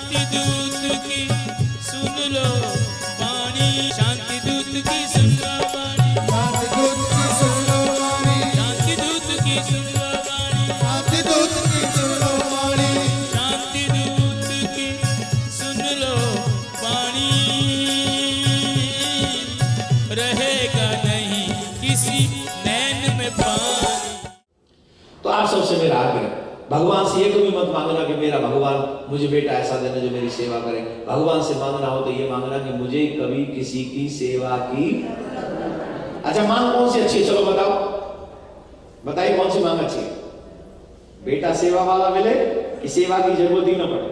शांति दूत की सुन लो वाणी, शांति दूत की सुन लो वाणी, शांति दूत की सुन लो वाणी, शांति दूत की सुन लो वाणी, शांति दूत की सुन लो वाणी, शांति दूत की सुन लो वाणी। रहेगा नहीं किसी नैन में पानी। तो आप सबसे मेरा आग्रह, भगवान से ये कभी मत मांगना कि मेरा भगवान मुझे बेटा ऐसा देना जो मेरी सेवा करे। भगवान से मांगना हो तो ये मांगना कि मुझे कभी किसी की सेवा की। अच्छा, मांग कौन सी अच्छी है? चलो बताओ, बताइए कौन सी मांग अच्छी है? बेटा सेवा वाला मिले कि सेवा की जरूरत ही ना पड़े?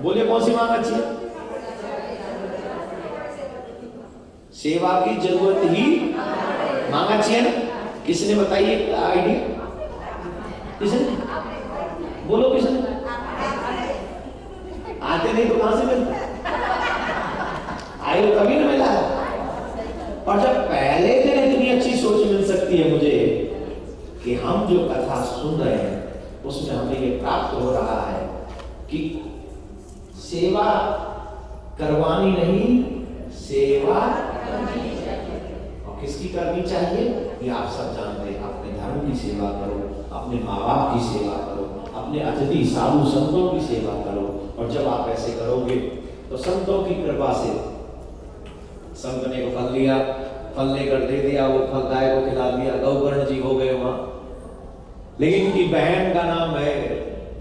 बोलिए कौन सी मांग अच्छी है? सेवा की जरूरत ही मांग अच्छी है ना? किसने बताइए आइडिया? किसने? बोलो किसने? आते नहीं तो कहां से मिलता? आए कभी ना मिला है। और जब पहले दिन इतनी अच्छी सोच मिल सकती है मुझे कि हम जो कथा सुन रहे हैं उसमें हमें ये प्राप्त हो रहा है कि सेवा करवानी नहीं, सेवा और किसकी करनी चाहिए ये आप सब जानते हैं। अपने धर्म की सेवा करो, अपने माँ बाप की सेवा करो, अपने अतिथि साधु संतों की सेवा करो। और जब आप ऐसे करोगे तो संतों की कृपा से, संत ने को फल लिया, फल लेकर दे दिया, वो फल गाय को खिला दिया, गौकर्ण जी हो गए वहां। लेकिन इनकी बहन का नाम है,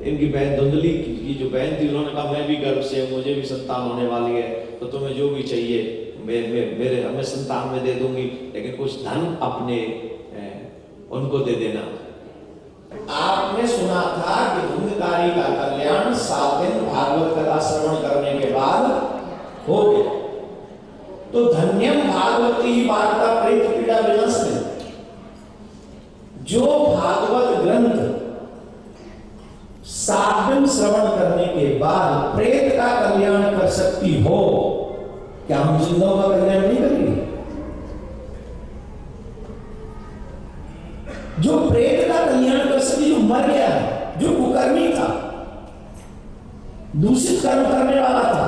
इनकी बहन धुंधली की जो बहन थी, उन्होंने कहा मैं भी गर्भ से, मुझे भी संतान होने वाली है, तो तुम्हें जो भी चाहिए मैं संतान में दे दूंगी, लेकिन कुछ धन अपने उनको दे देना। आपने सुना था कि धुंधकारी का कल्याण 7 दिन भागवत कथा श्रवण करने के बाद हो गया। तो धन्यम भागवती वार्ता प्रेत पीड़ा विनश्य। जो भागवत ग्रंथ 7 दिन श्रवण करने के बाद प्रेत का कल्याण कर सकती हो, क्या हम जिंदों का कल्याण नहीं करेंगे? जो प्रेत का कल्याण कर सके, जो मर गया है, जो कुकर्मी था, दूषित कर्म करने वाला था,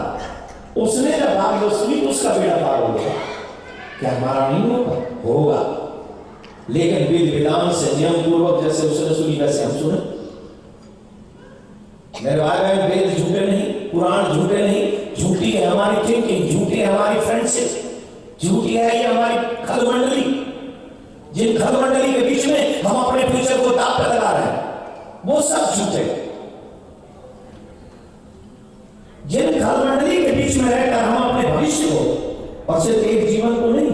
उसने जब भागवत सुनी तो उसका बेड़ा पार हो गया। क्या हमारा नहीं होगा? होगा। लेकिन वेद वेदांत से नियम पूर्वक जैसे उसने सुनी वैसे हम सुने। मेरे भाई, वेद झूठे नहीं, पुराण झूठे नहीं, झूठी है हमारी थिंकिंग, झूठी है हमारी फ्रेंडशिप, झूठी है ये हमारी खलमंडली। जिन खलमंडली के बीच में हम अपने फ्यूचर को दांव पे लगा रहे हैं, वो सब झूठे। जिन खलमंडली के बीच में रहकर हम अपने भविष्य को, और सिर्फ एक जीवन को नहीं,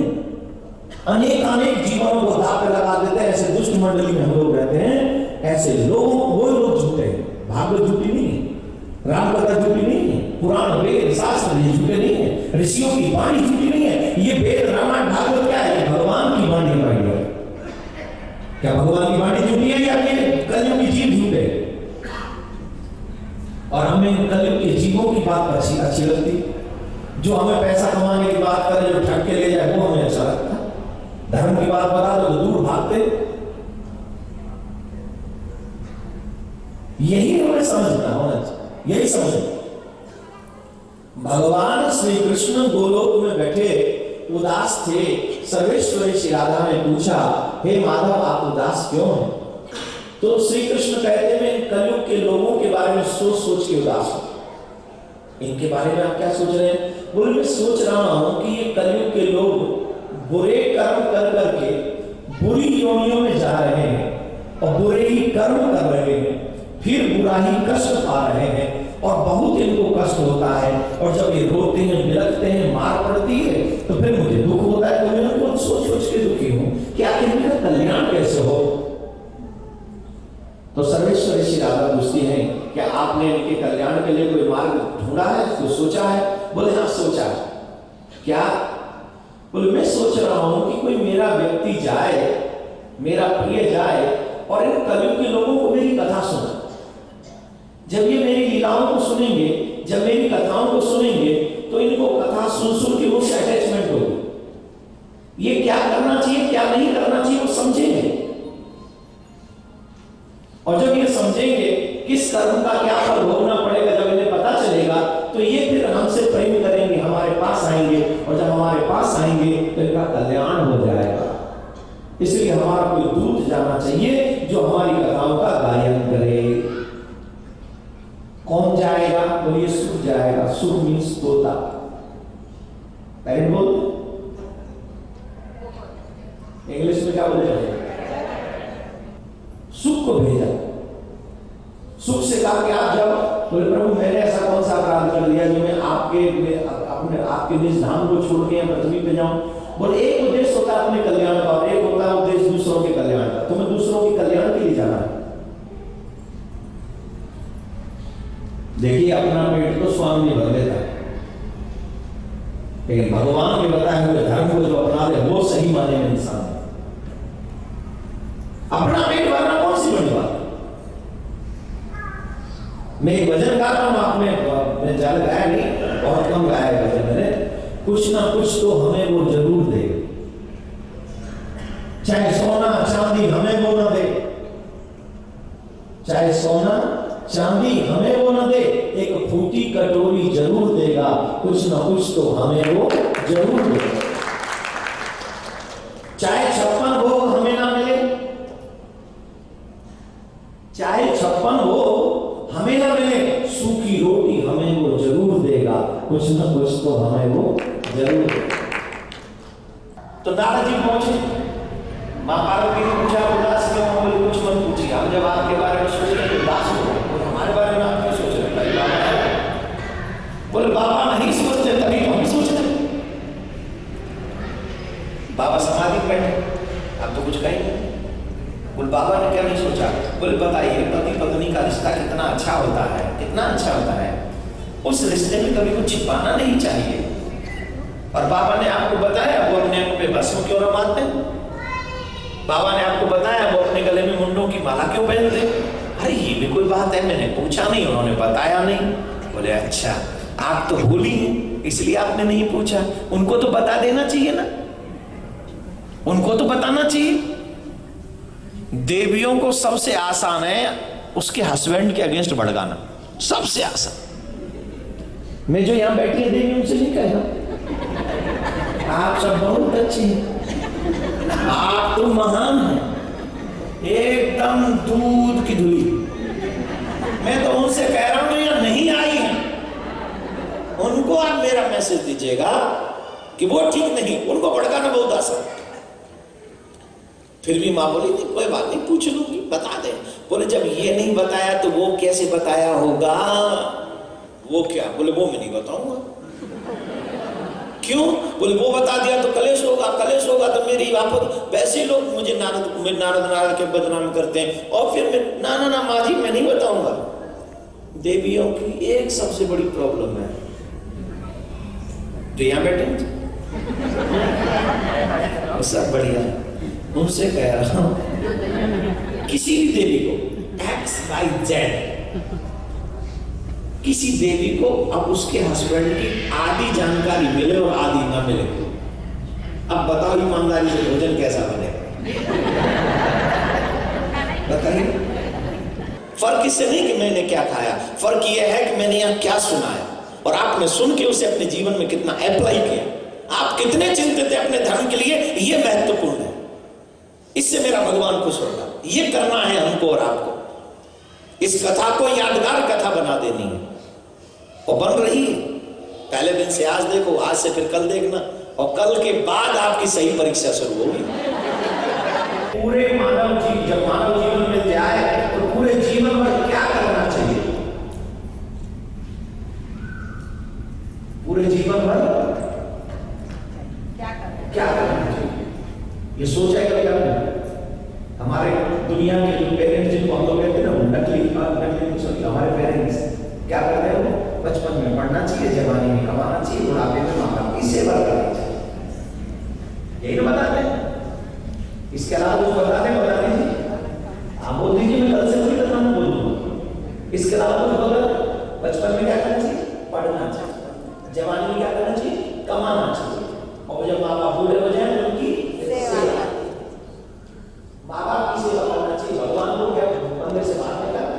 अनेक जीवनों को दांव पे लगा देते हैं। ऐसे दुष्ट मंडली में हम लोग रहते हैं। ऐसे लोग, वो लोग झूठे हैं। भागवत झूठी नहीं है, रामकथा झूठी नहीं है, पुराण वेद शास्त्र झूठे नहीं है, ऋषियों की वाणी झूठी नहीं है। ये वेद रामायण भागवत क्या है? भगवान की वाणी है। क्या भगवान की वाणी झूठी है या ये कलयुग की जीव झूठे? और हमें कलयुग के जीवों की बात अच्छी लगती। जो हमें पैसा कमाने की बात करे, जो ठग के ले जाए, वो हमें अच्छा लगता। धर्म की बात बता दो तो दूर भागते। यही हमें समझना होना चाहिए, यही समझना। भगवान श्री कृष्ण गोलोक में बैठे उदास थे। सर्वेश्वरी श्री राधा ने पूछा, हे माधव आप उदास क्यों हैं? तो श्री कृष्ण कहते हैं, कलयुग के लोगों के बारे में सोच सोच के उदास हूं। इनके बारे में आप क्या सोच रहे हैं? बोले मैं सोच रहा हूं कि ये कलयुग के लोग बुरे कर्म कर करके बुरी योनियों में जा रहे हैं और बुरे ही कर्म कर रहे हैं, फिर बुरा ही कष्ट पा रहे हैं और बहुत इनको कष्ट होता है। और जब ये रोते हैं, बिलखते हैं, मार पड़ती है, तो फिर मुझे दुख होता है। तो मैं उनको सोच सोच के दुखी हूं कि आखिर इनका कल्याण कैसे हो। तो सर्वेश्वरी श्री राधा पूछती हैं, क्या आपने इनके कल्याण के लिए कोई मार्ग ढूंढा है, कुछ सोचा है? बोले हाँ सोचा है। क्या? बोले मैं सोच रहा हूं कि कोई मेरा व्यक्ति जाए, मेरा प्रिय जाए और इन कलयुग के लोगों को मेरी कथा सुना। जब ये मेरी लीलाओं को सुनेंगे, जब मेरी कथाओं को सुनेंगे, तो इनको कथा सुन सुन के वो अटैचमेंट होगी। ये क्या करना चाहिए, क्या नहीं करना चाहिए, वो समझेंगे। और जब ये समझेंगे किस कर्म का क्या फल भोगना पड़ेगा, जब जाना चाहिए जो हमारी कथाओं का गायन करे। कौन जाएगा? बोलिए सुख जाएगा। सुख मीन्स तोता। बोल इंग्लिश में क्या बोले? सुख को भेजा। सुख से कहा कि आप जाओ। बोले प्रभु मैंने ऐसा कौन सा अपराध कर दिया जो मैं आपके निज धाम को छोड़ के पृथ्वी पे जाऊं? बोले एक उद्देश्य होता है अपने कल्याण का और एक होता है उद्देश्य दूसरों के कल्याण का। तुम्हें दूसरों के कल्याण के लिए जाना है। देखिए अपना पेट तो स्वामी भर लेता है, लेकिन भगवान के बताए हुए धर्म को जो अपना ले वो सही माने में इंसान है। अपना पेट भरना कौन सी बड़ी बात है? मैं एक भजन गा रहा हूं, आपने ज्यादा गाया नहीं, बहुत कम गाया है भजन मैंने। कुछ ना कुछ तो हमें वो जरूर दे, चाहे सोना चांदी हमें वो न दे, चाहे सोना चांदी हमें वो न दे, एक फूटी कटोरी जरूर देगा, कुछ ना कुछ तो हमें वो जरूर देगा। चाहे 56 भोग हमें ना मिले, चाहे 56 भोग हमें ना मिले, सूखी रोटी हमें वो जरूर देगा, कुछ ना कुछ तो हमें वो जरूर देगा। तो नारद जी पहुंचे, मां पार्वती ने पूछा उदास क्यों? बोले कुछ मत पूछिए, हम जब आपके बारे में सोच रहे उदास हो, हमारे बारे में आप क्यों सोच रहे? बोले बाबा नहीं सोचते तभी हम सोच रहे। बाबा समाधि बैठे, अब तो कुछ कहेंगे। बोले बाबा ने क्या नहीं सोचा? बोले बताइए पति पत्नी का रिश्ता कितना अच्छा होता है, कितना अच्छा होता है। उस रिश्ते में कभी कुछ छिपाना नहीं चाहिए। और बाबा ने आपको बताया वो अपने मुंह पे भस्म क्यों रमाते हैं? बाबा ने आपको बताया वो अपने गले में मुंडों की माला क्यों पहनते? अरे ये भी कोई बात है, मैंने पूछा नहीं, उन्होंने बताया नहीं। बोले अच्छा आप तो होली हैं इसलिए आपने नहीं पूछा, उनको तो बता देना चाहिए ना, उनको तो बताना चाहिए। देवियों को सबसे आसान है उसके हस्बैंड के अगेंस्ट भड़काना, सबसे आसान। मैं जो यहां बैठी है देवी उनसे नहीं कहना आप सब बहुत अच्छे हैं, आप तो महान हैं, एकदम दूध की धुली। मैं तो उनसे कह रहा हूं जो यहां नहीं आई है उनको आप मेरा मैसेज दीजिएगा कि वो ठीक नहीं, उनको भड़काना बहुत आसान। फिर भी मां बोली नहीं कोई बात नहीं, पूछ लूंगी, बता दे। बोले जब ये नहीं बताया तो वो कैसे बताया होगा? वो क्या? बोले वो मैं नहीं बताऊंगा। क्यों? बोले वो बता दिया तो कलेश होगा, कलेश होगा तो मेरी वापस वैसे लोग मुझे नारद के बदनाम करते हैं। और फिर मैं ना माँ जी मैं नहीं बताऊंगा। देवियों की एक सबसे बड़ी प्रॉब्लम है जो यहाँ बैठे सब बढ़िया है, उनसे कह रहा हूं किसी भी देवी को XYZ, किसी देवी को अब उसके हस्बैंड की आधी जानकारी मिले और आधी ना मिले, अब बताओ ईमानदारी से भोजन कैसा बनेगा? बताइए। फर्क इससे नहीं कि मैंने क्या खाया, फर्क यह है कि मैंने यहाँ क्या सुना है और आपने सुन के उसे अपने जीवन में कितना अप्लाई किया, आप कितने चिंतित हैं अपने धर्म के लिए, यह महत्वपूर्ण है। इससे मेरा भगवान खुश होगा। ये करना है हमको और आपको, इस कथा को यादगार कथा बना देनी है और बन रही है। पहले दिन से आज देखो, आज से फिर कल देखना और कल के बाद आपकी सही परीक्षा शुरू होगी। पूरे मानव जीवन, जब मानव जीवन में जाए तो पूरे जीवन भर क्या करना चाहिए? पूरे जीवन भर क्या करना चाहिए? ये सोचा है कभी आपने? हमारे दुनिया के जो पेरेंट्स जिनको हम लोग कहते हैं ना नकली, हमारे पेरेंट्स क्या करते हैं? वो बचपन में पढ़ना चाहिए, जवानी में कमाना चाहिए, बुढ़ापे में माँ बाप की सेवा करनी चाहिए, यही ना बताते हैं। इसके अलावा कुछ बता दीजिए, आप बोल दीजिए मैं कल से कोई कथा नहीं बोलूंगा। इसके अलावा कुछ बता, बचपन में क्या करना चाहिए? पढ़ना चाहिए, जवानी में क्या करना चाहिए? कमाना चाहिए, और जब माँ बाप बूढ़े हो जाए तो उनकी सेवा, माँ बाप की सेवा करना चाहिए। भगवान को क्या मंदिर से बाहर नहीं करना,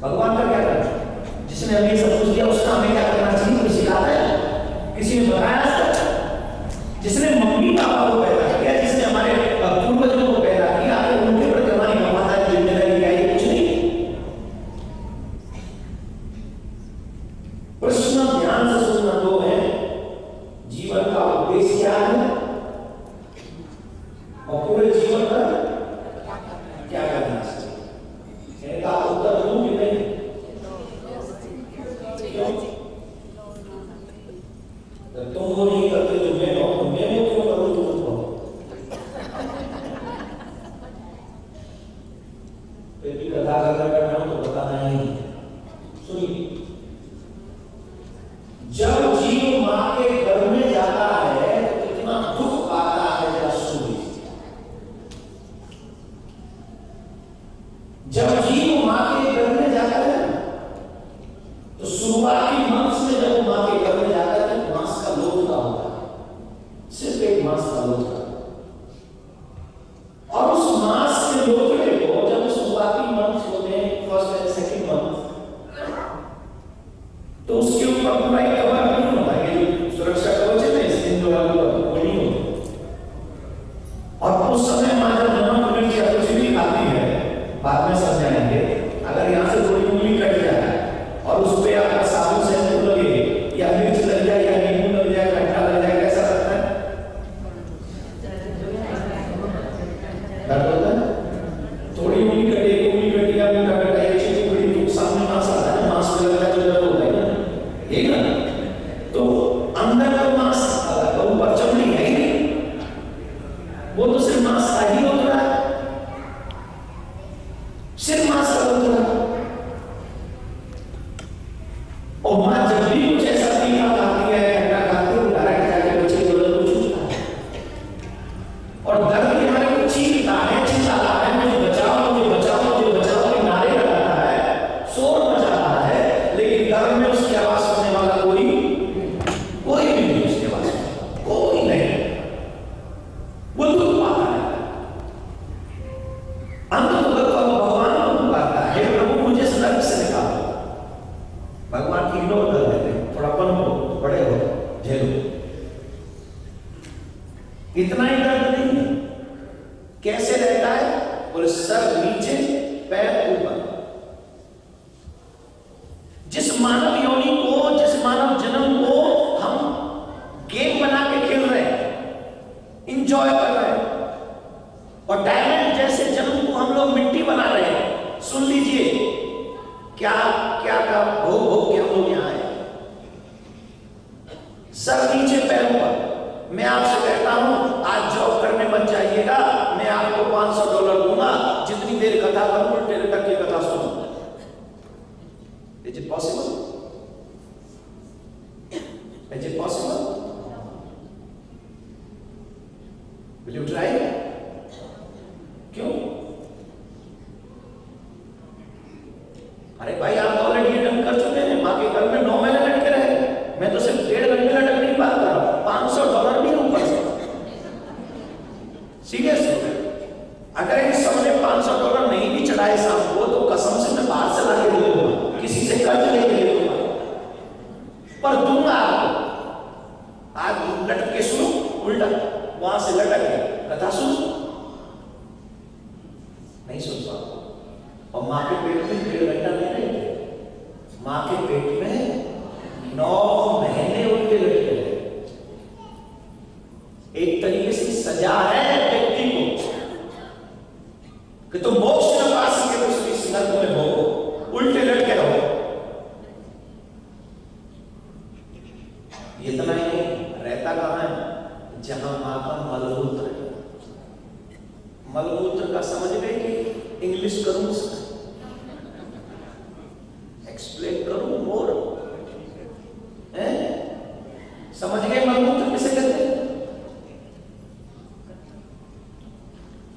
भगवान का क्या करना? जिसने हमें सब कुछ दिया उसका हमें क्या करना चाहिए? कोई सिखाता है? किसी ने बताया? जिसने मम्मी पापा को पैदा किया, जिसने हमारे पूर्वजों को पैदा किया, सुनिए, जब जीव मां के घर में जाता है तो कितना दुख आता है, जरा सुन लीजिए। जब जीव मां के घर में जाता है तो शुरुआती मांस में, जब मां के घर में जाता है तो मांस का लोथड़ा होता है, सिर्फ एक मांस का लोथड़ा, और उस मांस के लोथड़े को जब शुरुआती मंथ होते हैं, फर्स्ट एंड सेकंड मंथ, तो उसके ऊपर पूरा एक कवर नहीं होता है, जो सुरक्षा कवच है ना, स्किन जो वाला वो नहीं होता। और उस समय मां जब नमक मिर्च या कुछ भी खाती है, बाद में समझाएंगे, अगर यहाँ से थोड़ी उंगली कट जाए और उस पे आपका साबुन से लगे या मिर्च लग जाए या नींबू लग जाए, खट्टा लग जाए, कैसा लगता है? दर्द होता है। थोड़ी उंगली कटे, उंगली कटी या उंगली कटा, एक चीज बड़ी तो सामने मांस आता है, मांस पे लगता है तो दर्द होता है ना, ठीक ना? तो अंदर का मांस अलग है, ऊपर चमड़ी है ही नहीं, वो तो सिर्फ मांस का ही होता है, सिर्फ मांस का होता है। और मां जब भी कुछ ऐसा तीखा खाती है, खट्टा खाती है, डायरेक्ट जाके बच्चे को दर्द को छूता है, और दर्द के हमारे को चीखता है, चिल्लाता है, मुझे बचाओ, मुझे बचाओ, मुझे बचाओ के नारे लगाता है, शोर मचाता है, लेकिन घर में उसकी आवाज सुनने वाला कोई भी नहीं, उसकी आवाज कोई नहीं, वो दुख पाता है। अंत तो भगवान को पुकारता है, हे प्रभु मुझे इस नर्क से निकालो। भगवान की इग्नोर कर देते हैं, थोड़ा पन हो, बड़े हो, झेलो। इतना ही दर्द नहीं है, कैसे रहता है? बोले सर नीचे पैर ऊपर। जिस मानव योनि को, जिस मानव जन्म को हम गेम बना के खेल रहे हैं, इंजॉय कर रहे हैं, और डायमंड जैसे जन्म को हम लोग मिट्टी बना रहे हैं, सुन लीजिए क्या क्या का भोग भोग के हम लोग यहाँ आए। सर नीचे पैर ऊपर। मैं आपसे कहता हूं आज जॉब करने मत जाइएगा, मैं आपको $500 दूंगा, जितनी देर कथा करूं उल्टे लटक की कथा सुनो। Is it possible? Is it possible? Will you try? क्यों? अरे भाई आप ऑलरेडी अटेम्प्ट कर चुके हैं, मां के घर में 9 महीने लटके रहे, मैं तो सिर्फ 1.5 घंटे लटक नहीं बात कर रहा हूं, $500 भी ऊपर से। सीरियसली, अगर इस समय $500 नहीं भी चढ़ाए शाम को, तो कसम से मैं बाहर से लाके दे दूंगा, किसी से कर्ज लेके दे दूंगा, पर दूंगा आपको। आज लटक के सुनो, उल्टा वहां से लटक के कथा सुनो, नहीं सुन पाओ। और मां के पेट में 1.5 घंटा नहीं रहे, मां के पेट में 9 महीने उनके लटके रहे। एक तरीके से सजा है व्यक्ति को कि तुम मोक्ष न पा सके तो इस नर्क में भोगो, उल्टे लटके रहो। इतना ही नहीं, रहता कहां है? जहां मां का मलमूत्र है। मलमूत्र का समझ गए कि इंग्लिश करूं, एक्सप्लेन करूं मोर, समझ गए मलमूत्र किसे कहते हैं?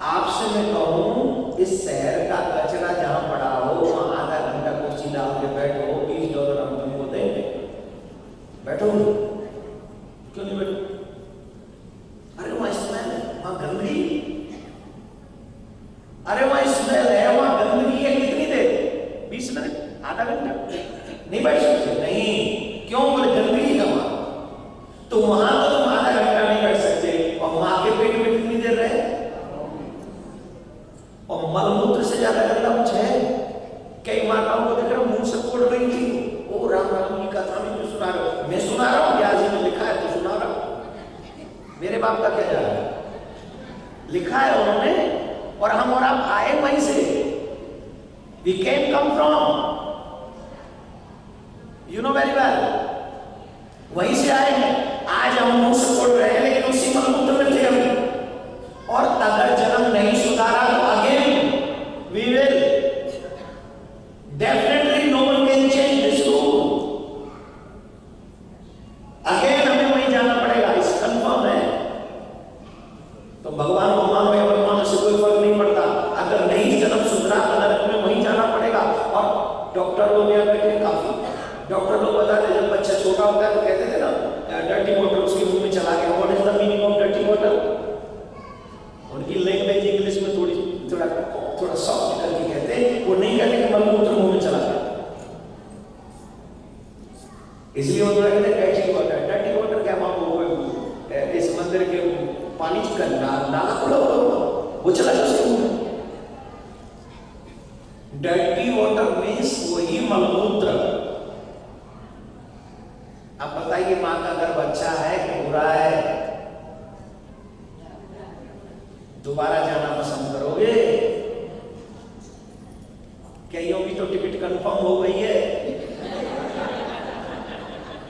आपसे मैं कहूं इस शहर का कचरा जहां पड़ा हो वहां आधा घंटा कुर्सी डाल के बैठो, $20 हम तुमको देंगे, बैठो। क्यों नहीं बैठो? अरे वहां स्मेल है, वहां गंदगी, अरे वहां स्मेल है, वहां गंदगी है, कितनी देर? 20 मिनट, आधा घंटा नहीं बैठ सकते? नहीं, क्यों? बोले गंदगी है वहां, तो वहां तो तुम आधा घंटा नहीं बैठ सकते। और मां के पेट में कितनी देर रहे? और मलमूत्र से ज्यादा गंदा कुछ है? कई माताओं को देख रहा हूं मुंह से कोड़ रही थी, ओ राम राम की कथा में क्यों सुना रहे हो? मैं सुना रहा हूं, व्यास जी ने लिखा है तो सुना रहा हूं, मेरे बाप का क्या जा रहा है? लिखा है उन्होंने, और हम और आप आए वहीं से, we can come from, you know very well, वहीं से आए हैं। आज हम मुंह से कोड़ रहे हैं, लेकिन उसी मलमूत्र में थे हम। और अगर जन्म नहीं सुधारा तो again we will definitely no one can change this doctor लोग बताते हैं, जब बच्चा छोटा होता है तो कहते थे ना, डर्टी वाटर उसके मुंह में चला गया। What is the meaning of dirty water? उनकी लैंग्वेज इंग्लिश में थोड़ा सॉफ्ट करके कहते हैं, वो नहीं कहते कि मलमूत्र मुंह में चला गया, इसलिए वो थोड़ा कहते हैं डर्टी वाटर। डर्टी वाटर क्या मालूम, इस मंदिर के पानी का नाला खुला हुआ वो चला गया उसके मुंह में। डर्टी वाटर मीन्स वही मलमूत्र। अब बताइए, मां का गर्भ अच्छा है कि बुरा है? दोबारा जाना पसंद करोगे? कईयों की तो टिकट कंफर्म हो गई है,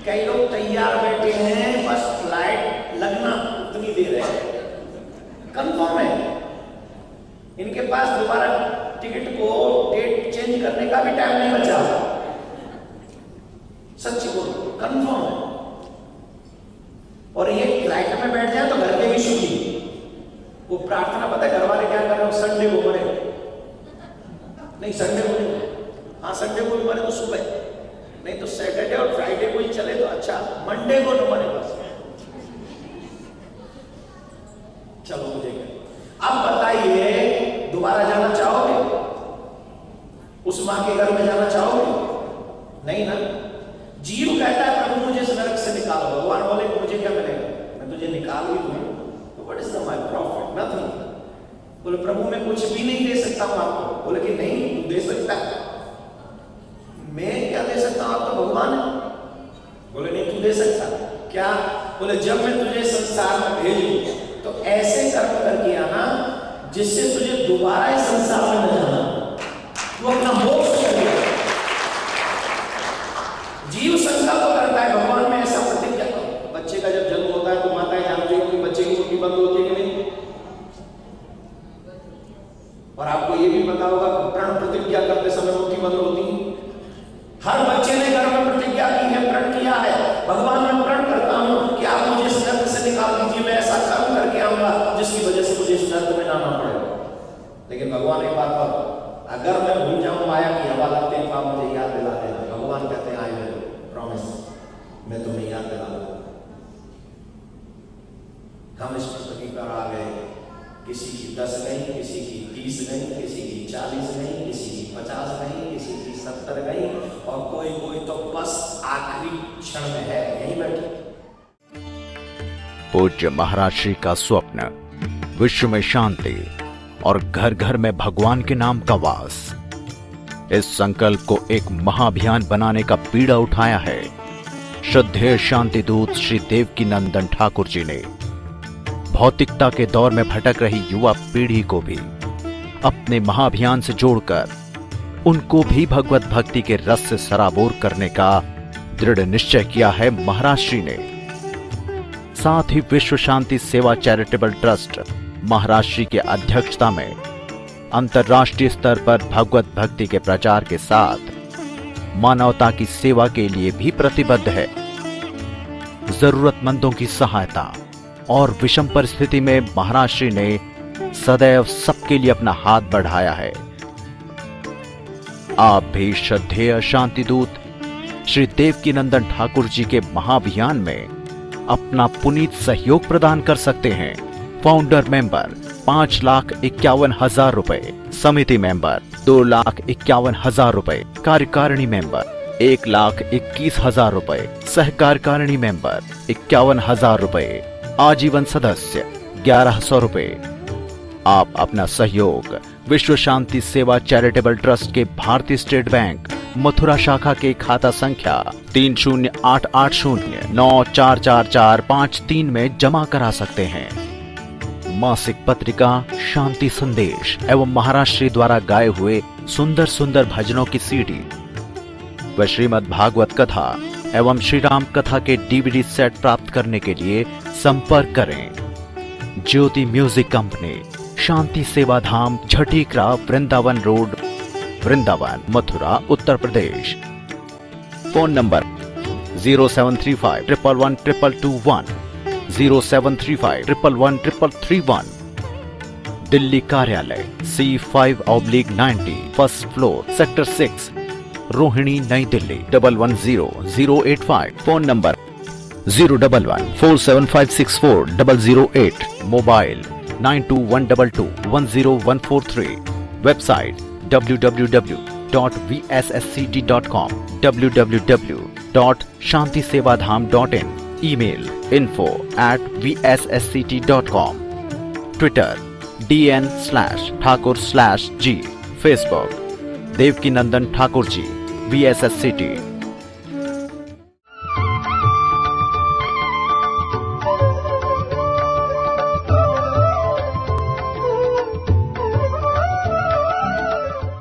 कई लोग तैयार बैठे हैं, बस फ्लाइट लगना उतनी देर है, कंफर्म है। इनके पास दोबारा टिकट को डेट चेंज करने का भी टाइम नहीं बचा। सच्ची बोलो, कंफर्म है। और ये फ्लाइट में बैठ जाए तो घर के भी छुट्टी। वो प्रार्थना, पता है घर वाले क्या कर रहे हो? संडे को मरे नहीं, संडे को नहीं, हाँ संडे को भी मरे तो सुबह, नहीं तो सैटरडे और फ्राइडे को ही चले तो अच्छा, मंडे को न मरे बस। चलो मुझे अब बताइए, दोबारा जाना चाहोगे? उस मां के घर में जाना चाहोगे? नहीं ना। जीव कहता है प्रभु मुझे इस नरक से निकालो। भगवान बोले मुझे क्या मिलेगा? मैं तुझे निकाल भी दूं तो what is my profit? Nothing. बोले प्रभु मैं कुछ भी नहीं दे सकता हूं आपको। बोले कि नहीं, तू दे सकता है। मैं क्या दे सकता हूं? आप तो भगवान है। बोले नहीं, तू दे सकता। क्या? बोले जब मैं तुझे संसार में भेजूं तो ऐसे कर्म करके आना जिससे तुझे दोबारा इस संसार में न जाना, तू अपना मोक्ष कर ले। जीव संकल्प करता है, भगवान में ऐसा प्रतिज्ञा। बच्चे का जब जन्म होता है तो माताएं जानती हो कि बच्चे की मुट्ठी बंद होती है कि नहीं? और आपको ये भी पता होगा प्रण प्रतिज्ञा करते समय मुट्ठी बंद होती है। हर बच्चे ने घर में प्रतिज्ञा की है, प्रण किया है, भगवान मैं प्रण करता हूं कि आप मुझे इस नर्क से निकाल दीजिए, मैं ऐसा कर्म करके आऊंगा जिसकी वजह से मुझे इस नर्क में ना आना पड़ेगा। लेकिन भगवान एक बात पर, अगर मैं भूल जाऊं माया की हवा लगते हैं तो आप मुझे याद दिला देना। भगवान कहते हैं आई विल प्रॉमिस, मैं तुम्हें याद दिला दूंगा। हम इस पुस्तक पर आ गए, किसी की 10 नहीं, किसी की 30 नहीं, किसी की 40 नहीं, किसी की 50 नहीं, किसी की 70 नहीं, और कोई तो बस आखिरी क्षण में है, यही बैठे। पूज्य महाराज श्री का स्वप्न, विश्व में शांति और घर घर में भगवान के नाम का वास। इस संकल्प को एक महाअभियान बनाने का बीड़ा उठाया है श्रद्धेय शांति दूत श्री देवकीनंदन ठाकुर जी ने। भौतिकता के दौर में भटक रही युवा पीढ़ी को भी अपने महाअभियान से जोड़कर उनको भी भगवत भक्ति के रस से सराबोर करने का दृढ़ निश्चय किया है महाराज श्री ने। साथ ही विश्व शांति सेवा चैरिटेबल ट्रस्ट महाराज श्री की अध्यक्षता में अंतर्राष्ट्रीय स्तर पर भगवत भक्ति के प्रचार के साथ मानवता की सेवा के लिए भी प्रतिबद्ध है। जरूरतमंदों की सहायता और विषम परिस्थिति में महाराज श्री ने सदैव सबके लिए अपना हाथ बढ़ाया है। आप भी श्रद्धेय शांति दूत श्री देवकीनंदन ठाकुर जी के महाअभियान में अपना पुनीत सहयोग प्रदान कर सकते हैं। फाउंडर मेंबर 5,51,000 रुपए, समिति मेंबर 2,51,000 रुपए, कार्यकारिणी मेंबर 1,21,000 रुपए, सहकार्यकारिणी मेंबर 51,000 रुपए, आजीवन सदस्य 1,100 रुपए। आप अपना सहयोग विश्व शांति सेवा चैरिटेबल ट्रस्ट के भारतीय स्टेट बैंक मथुरा शाखा के खाता संख्या 3088094445 में जमा करा सकते हैं। मासिक पत्रिका शांति संदेश एवं महाराज श्री द्वारा गाए हुए सुंदर सुंदर भजनों की सीडी व श्रीमद् भागवत कथा एवं श्री राम कथा के डीवीडी सेट प्राप्त करने के लिए संपर्क करें। ज्योति music company, Shanti Seva Dham, Jhatikara, Vrindavan road, Vrindavan, Mathura, Uttar Pradesh. Phone number 0735111221, 0735111331। Delhi कार्यालय C5/90, first floor, sector 6, Rohini, New Delhi 110085। Phone number 01147564008। Mobile 9212210143। Website www.vssct.com, www.shantisevadham.in। Email info@vssct.com। Twitter dn/ठाकुर/G। Facebook Devaki Nandan Thakur ji, VSSCT।